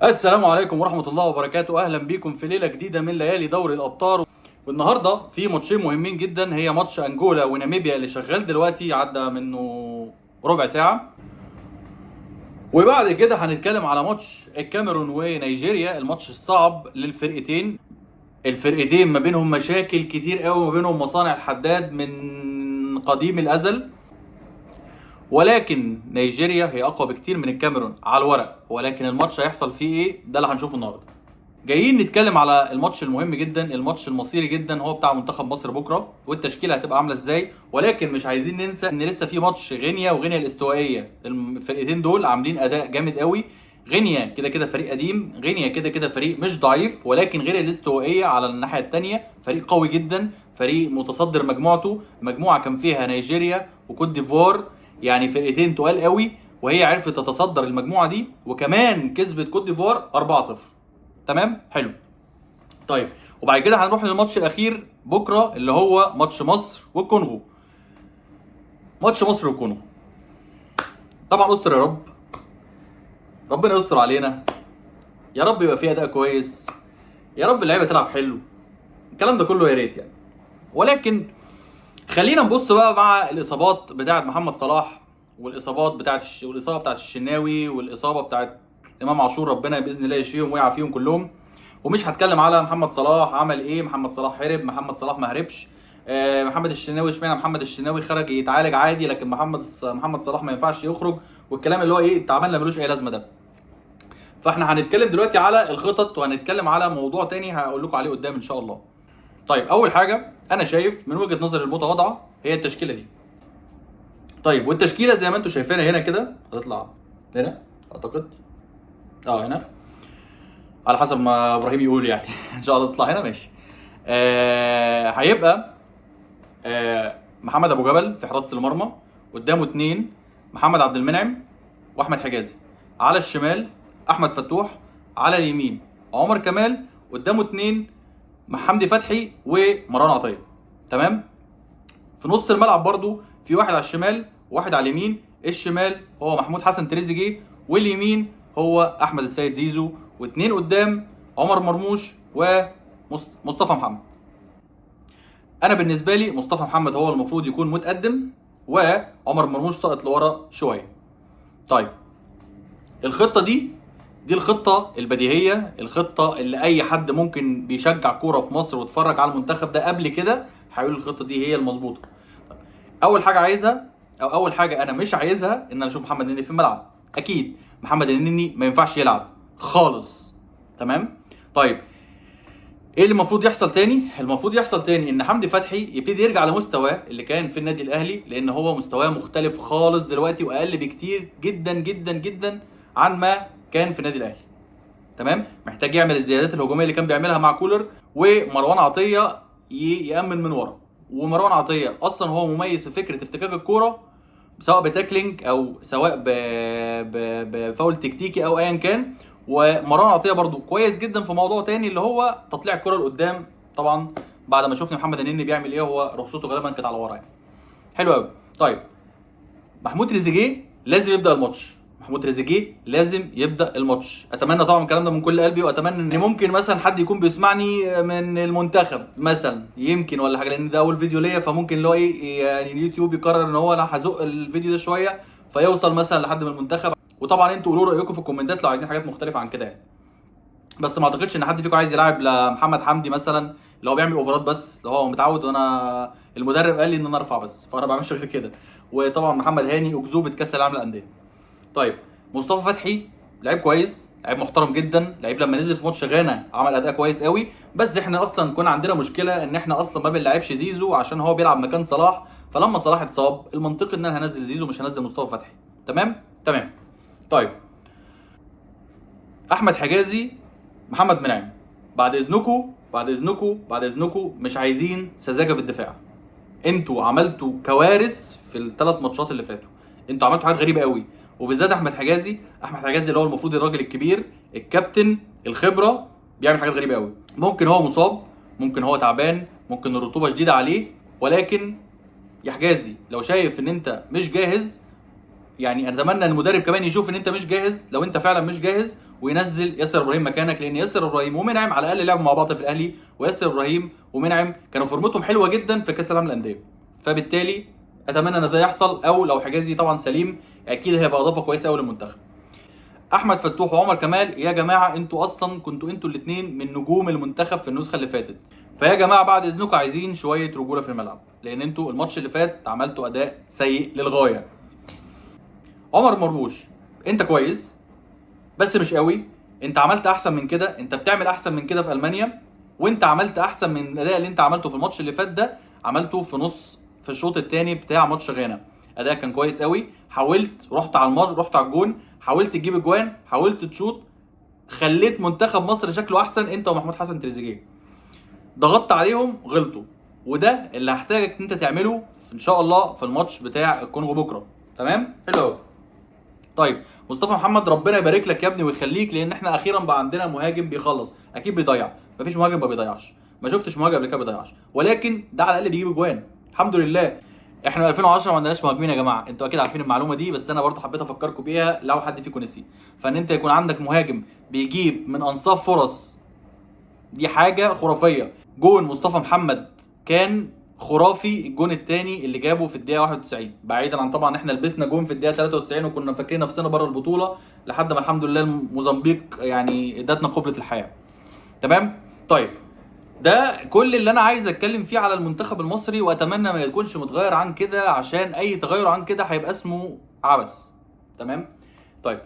السلام عليكم ورحمة الله وبركاته. أهلا بيكم في ليلة جديدة من ليالي دوري الأبطال. والنهاردة في ماتشين مهمين جدا، هي ماتش أنجولا وناميبيا اللي شغال دلوقتي، عدى منه ربع ساعة. وبعد كده هنتكلم على ماتش الكاميرون ونيجيريا، الماتش الصعب للفرقتين. الفرقتين ما بينهم مشاكل كتير قوي، ما بينهم مصانع الحداد من قديم الأزل. ولكن نيجيريا هي أقوى بكتير من الكاميرون على الورق، ولكن الماتش هيحصل فيه إيه ده اللي هنشوفه النهارده. جايين نتكلم على الماتش المهم جدا، الماتش المصيري جدا، هو بتاع منتخب مصر بكره، والتشكيله هتبقى عامله ازاي. ولكن مش عايزين ننسى ان لسه في ماتش غينيا وغينيا الاستوائيه. الفرقتين دول عاملين اداء جامد قوي. غينيا كده كده فريق قديم، غينيا كده كده فريق مش ضعيف، ولكن غينيا الاستوائيه على الناحيه الثانيه فريق قوي جدا، فريق متصدر مجموعته. مجموعه كان فيها نيجيريا وكوت ديفوار، يعني فرقتين تقال قوي، وهي عرفت تتصدر المجموعه دي، وكمان كسبت كوت ديفوار 4-0. تمام، حلو. طيب، وبعد كده هنروح للماتش الاخير بكره اللي هو ماتش مصر والكونغو. ماتش مصر والكونغو، طبعا استر يا رب، ربنا يستر علينا، يا رب يبقى فيه اداء كويس، يا رب اللعيبه تلعب حلو، الكلام ده كله يا ريت يعني. ولكن خلينا نبص بقى مع الاصابات بتاعه محمد صلاح، والاصابات بتاعه والاصابه بتاعه الشناوي، والاصابه بتاعه امام عاشور، ربنا باذن الله يشفيهم ويعافيهم كلهم. ومش هتكلم على محمد صلاح عمل ايه، محمد صلاح هرب، محمد صلاح ما هربش. محمد الشناوي، اشمعنى محمد الشناوي خرج يتعالج عادي لكن محمد صلاح ما ينفعش يخرج، والكلام اللي هو ايه التعبان اللي ملوش اي لازمه ده. فاحنا هنتكلم دلوقتي على الخطط، وهنتكلم على موضوع تاني هقول لكم عليه قدام ان شاء الله. طيب، اول حاجه انا شايف من وجهه نظري المتواضعه هي التشكيله دي. طيب، والتشكيله زي ما انتم شايفينها هنا كده هتطلع هنا اعتقد، هنا على حسب ما ابراهيم يقول يعني ان شاء الله تطلع هنا، ماشي. هيبقى محمد ابو جبل في حراسه المرمى، قدامه اتنين، محمد عبد المنعم واحمد حجازي. على الشمال احمد فتوح، على اليمين عمر كمال، قدامه اتنين، حمدي فتحي ومروان عطيه. تمام. في نص الملعب برضو في واحد على الشمال وواحد على اليمين. الشمال هو محمود حسن تريزيجيه، واليمين هو احمد السيد زيزو، واثنين قدام عمر مرموش ومصطفى محمد. انا بالنسبه لي مصطفى محمد هو المفروض يكون متقدم، وعمر مرموش ساقط لورا شويه. طيب، الخطه دي الخطه البديهيه، الخطه اللي اي حد ممكن بيشجع كوره في مصر واتفرج على المنتخب ده قبل كده هيقول الخطه دي هي المظبوطه. اول حاجه عايزها، او اول حاجه انا مش عايزها، ان انا اشوف محمد النني في الملعب. اكيد محمد النني ما ينفعش يلعب خالص. تمام. طيب، ايه اللي المفروض يحصل تاني؟ المفروض يحصل تاني ان حمدي فتحي يبتدي يرجع لمستواه اللي كان في النادي الاهلي، لان هو مستواه مختلف خالص دلوقتي، واقل بكتير جدا جدا جدا عن ما كان في النادي الاهلي. تمام. محتاج يعمل الزيادات الهجوميه اللي كان بيعملها مع كولر، ومروان عطيه يامن من ورا. ومروان عطيه اصلا هو مميز في فكره افتكاك الكوره، سواء بتاكلينج او سواء بفاول تكتيكي او ايا كان. ومروان عطيه برضو كويس جدا في موضوع تاني اللي هو تطليع الكره لقدام، طبعا بعد ما شفنا محمد النني بيعمل ايه، هو رخصته غالبا كانت على ورا يعني. حلو قوي. طيب، محمود تريزيجيه لازم يبدا الماتش، محمود تريزيجيه لازم يبدا الماتش. اتمنى طبعا الكلام ده من كل قلبي، واتمنى ان ممكن مثلا حد يكون بيسمعني من المنتخب مثلا، يمكن ولا حاجه، لان ده اول فيديو ليا، فممكن اللي هو ايه يعني اليوتيوب يقرر ان هو انا هزق الفيديو ده شويه فيوصل مثلا لحد من المنتخب. وطبعا انتوا قولوا رايكم في الكومنتات لو عايزين حاجات مختلفه عن كده يعني. بس ما اعتقدش ان حد فيكم عايز يلعب لمحمد حمدي مثلا اللي هو بيعمل اوفرات بس، اللي هو متعود، وانا المدرب قال لي ان انا ارفع بس، فانا ما بعملش غير كده. وطبعا محمد هاني اكذوبه كاس العالم للانديه. طيب، مصطفى فتحي لعيب كويس، لعيب محترم جدا، لعيب لما نزل في ماتش غانا عمل اداء كويس قوي. بس احنا اصلا كنا عندنا مشكله ان احنا اصلا ما بنلعبش زيزو عشان هو بيلعب مكان صلاح، فلما صلاح اتصاب المنطقي ان انا هنزل زيزو مش هنزل مصطفى فتحي. تمام تمام. طيب، احمد حجازي، محمد منعم، بعد اذنكم بعد اذنكم بعد اذنكم، مش عايزين سذاجه في الدفاع. انتوا عملتوا كوارث في الثلاث ماتشات اللي فاتوا، انتوا عملتوا حاجات غريبه قوي، وبالذات احمد حجازي. احمد حجازي اللي هو المفروض الراجل الكبير الكابتن الخبره، بيعمل حاجات غريبه قوي. ممكن هو مصاب، ممكن هو تعبان، ممكن الرطوبه شديده عليه، ولكن يا حجازي لو شايف ان انت مش جاهز، يعني اتمنى ان المدرب كمان يشوف ان انت مش جاهز، لو انت فعلا مش جاهز وينزل ياسر ابراهيم مكانك، لان ياسر ابراهيم ومنعم على الاقل لعبوا مع بعض في الاهلي، وياسر ابراهيم ومنعم كانوا فورمتهم حلوه جدا في كاس العالم للانديه. فبالتالي اتمنى ان ده يحصل، او لو حجازي طبعا سليم اكيد هيبقى اضافه كويسه قوي للمنتخب. احمد فتوح وعمر كمال، يا جماعه انتوا اصلا كنتوا انتوا الاثنين من نجوم المنتخب في النسخه اللي فاتت، فيا جماعه بعد اذنكم عايزين شويه رجوله في الملعب، لان انتوا الماتش اللي فات عملتوا اداء سيء للغايه. عمر مرموش انت كويس بس مش قوي، انت عملت احسن من كده، انت بتعمل احسن من كده في المانيا، وانت عملت احسن من الاداء اللي انت عملته في الماتش اللي فات ده، عملته في الشوط الثاني بتاع ماتش غانا. اداء كان كويس قوي، حاولت، رحت على الجون، حاولت تجيب اجوان، حاولت تشوط، خليت منتخب مصر شكله احسن انت ومحمود حسن تريزيجيه. ضغطت عليهم غلطوا، وده اللي هحتاجك ان انت تعمله ان شاء الله في الماتش بتاع الكونغو بكره. تمام؟ حلو قوي. طيب مصطفى محمد ربنا يبارك لك يا ابني ويخليك، لان احنا اخيرا بقى عندنا مهاجم بيخلص، اكيد بيضيع، مفيش مهاجم ما بيضيعش، ما شفتش مهاجم قبل كده بيضيعش، ولكن ده على الاقل بيجيب اجوان الحمد لله. احنا 2010 ما عندناش مهاجمين يا جماعه، انتوا اكيد عارفين المعلومه دي، بس انا برضه حبيت افكركم بيها لو حد فيكم نسي. فان انت يكون عندك مهاجم بيجيب من انصاف فرص دي حاجه خرافيه. جون مصطفى محمد كان خرافي، الجون الثاني اللي جابه في الدقيقه 91، بعيدا عن طبعا احنا لبسنا جون في الدقيقه 93 وكنا فاكرين نفسنا بره البطوله، لحد ما الحمد لله موزمبيق يعني ادتنا قبله الحياه. تمام؟ طيب ده كل اللي انا عايز اتكلم فيه على المنتخب المصري، واتمنى ما يكونش متغير عن كده، عشان اي تغير عن كده هيبقى اسمه عبث. تمام؟ طيب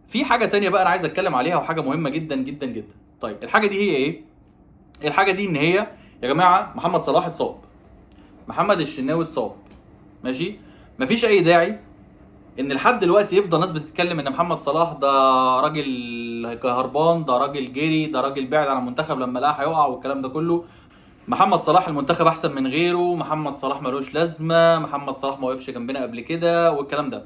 في حاجه تانية بقى انا عايز اتكلم عليها، وحاجه مهمه جدا جدا جدا. طيب الحاجه دي هي ايه؟ الحاجه دي ان هي يا جماعه محمد صلاح اتصاب، محمد الشناوي اتصاب، ماشي؟ مفيش اي داعي ان لحد دلوقتي يفضل ناس بتتكلم ان محمد صلاح ده راجل هربان، ده راجل جري، ده راجل بعد عن المنتخب لما لقاه هيقع والكلام ده كله. محمد صلاح المنتخب احسن من غيره، محمد صلاح ملوش لازمه، محمد صلاح ما وقفش جنبنا قبل كده والكلام ده.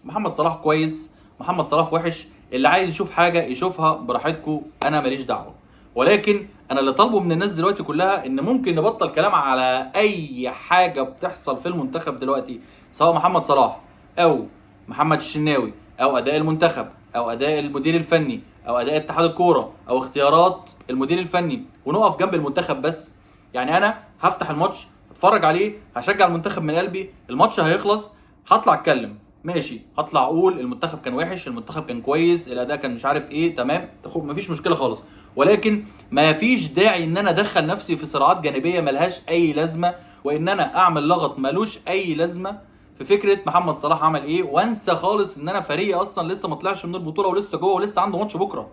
محمد صلاح كويس، محمد صلاح وحش، اللي عايز يشوف حاجه يشوفها براحتكم، انا ماليش دعوه. ولكن انا اللي طالبه من الناس دلوقتي كلها ان ممكن نبطل كلام على اي حاجه بتحصل في المنتخب دلوقتي، سواء محمد صلاح او محمد الشناوي او اداء المنتخب او اداء المدير الفني او اداء اتحاد الكوره او اختيارات المدير الفني، ونقف جنب المنتخب بس. يعني انا هفتح الماتش اتفرج عليه، هشجع المنتخب من قلبي، الماتش هيخلص هطلع اتكلم ماشي، هطلع اقول المنتخب كان وحش، المنتخب كان كويس، الاداء كان مش عارف ايه، تمام، مفيش مشكله خالص. ولكن ما فيش داعي ان انا ادخل نفسي في صراعات جانبيه ملهاش اي لازمه، وان انا اعمل لغط ملوش اي لازمه في فكره محمد صلاح عمل ايه، وانسى خالص ان انا فريقي اصلا لسه ما طلعش من البطوله ولسه جوه ولسه عنده ماتش بكره.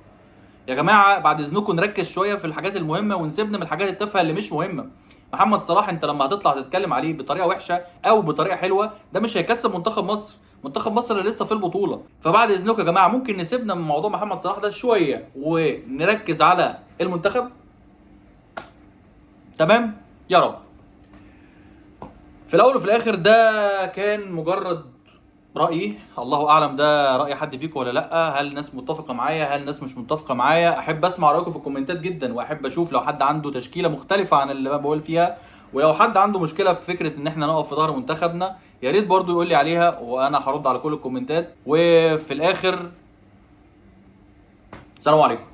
يا جماعه بعد اذنكم نركز شويه في الحاجات المهمه ونسيبنا من الحاجات التافهه اللي مش مهمه. محمد صلاح انت لما هتطلع تتكلم عليه بطريقه وحشه او بطريقه حلوه، ده مش هيكسب منتخب مصر، منتخب مصر اللي لسه في البطوله. فبعد اذنكم يا جماعه ممكن نسيبنا من موضوع محمد صلاح ده شويه ونركز على المنتخب. تمام؟ يا رب. في الاول وفي الاخر ده كان مجرد رايي، الله اعلم ده راي حد فيكم ولا لا، هل ناس متفقه معايا، هل ناس مش متفقه معايا؟ احب اسمع رايكم في الكومنتات جدا، واحب اشوف لو حد عنده تشكيله مختلفه عن اللي بقول فيها، ولو حد عنده مشكله في فكره ان احنا نقف في ظهر منتخبنا يا ريت برضو يقول لي عليها، وانا هرد على كل الكومنتات. وفي الاخر السلام عليكم.